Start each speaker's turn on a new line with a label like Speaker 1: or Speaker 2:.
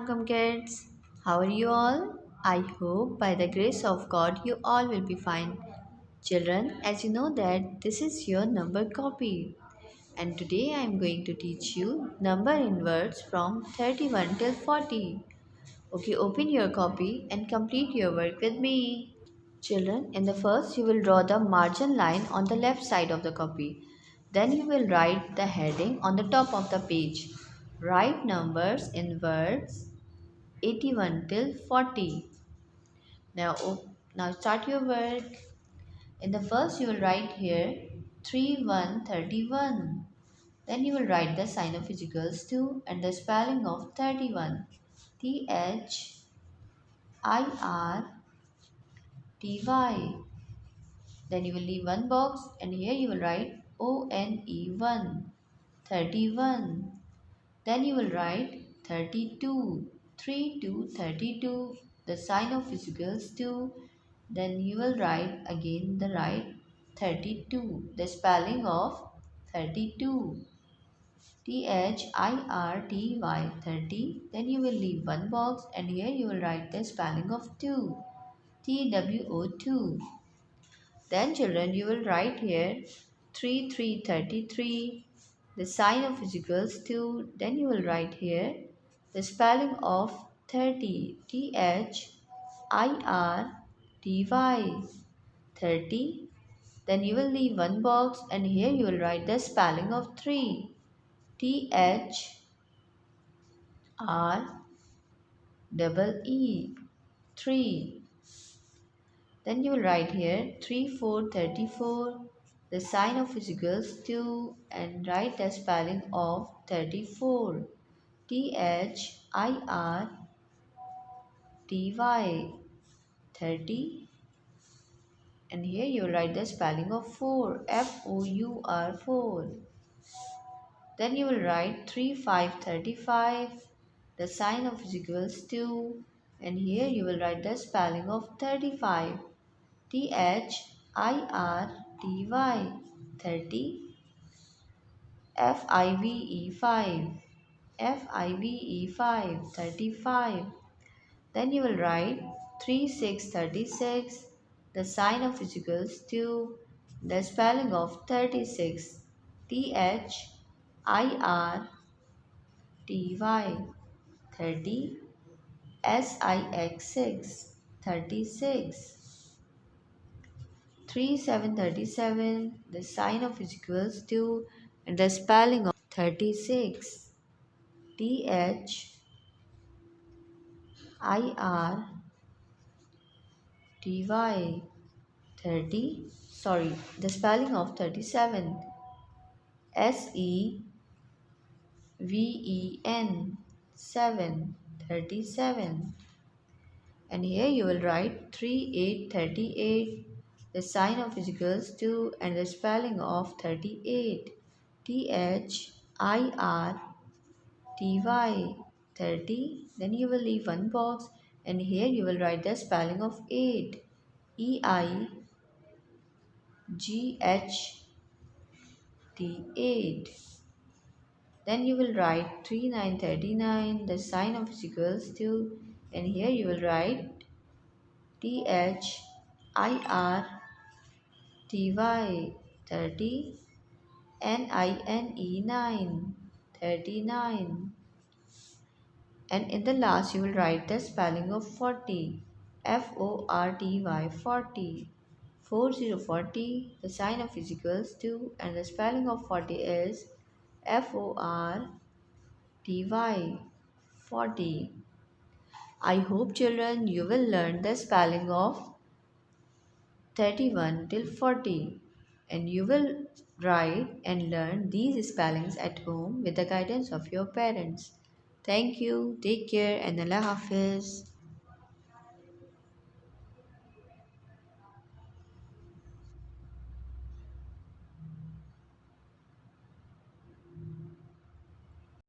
Speaker 1: welcome kids. How are you all? I hope by the grace of God you all will be fine. Children, as you know that this is your number copy and today I am going to teach you number in words from 31 till 40. Okay, open your copy and complete your work with me. Children, in the first you will draw the margin line on the left side of the copy. Then you will write the heading on the top of the page. Write numbers in words 81 till 40. Now start your work. In the first you will write here 3131. Then you will write the sign of which equals to and the spelling of 31. THIRTY. Then you will leave one box and here you will write ONE1. 31. Then you will write 32. 32. The sign of physicals 2. Then you will write again the right 32. The spelling of 32. THIRTY 30. Then you will leave one box and here you will write the spelling of 2. TWO 2. Then children you will write here 33. The sign of which equals to. Then you will write here the spelling of 30. THIRTY 30. Then you will leave one box and here you will write the spelling of 3. THREE 3. Then you will write here 34. The sign of which equals to and write the spelling of 34. THIRTY 30. And here you will write the spelling of 4. FOUR 4. Then you will write 35. The sign of which equals to and here you will write the spelling of 35. THIRTY 30. FIVE 35. Then you will write 36. The sign of which equals to the spelling of 36. THIRTY 30. SIX 36. 37. The sign of which equals to and the spelling of 36. THIRTY 30. Sorry, the spelling of 37. SEVEN 37. And here you will write 38. The sign of which equals to and the spelling of 38. THIRTY 30. Then you will leave one box and here you will write the spelling of 8. EIGHT 8. Then you will write 39. The sign of which equals to and here you will write THIRTY 30. NINE 39. And in the last you will write the spelling of 40. FORTY 40. 40. The sign of which equals to and the spelling of 40 is FORTY 40. I hope children you will learn the spelling of 31 till 40 and you will write and learn these spellings at home with the guidance of your parents. Thank you. Take care and Allah Hafiz.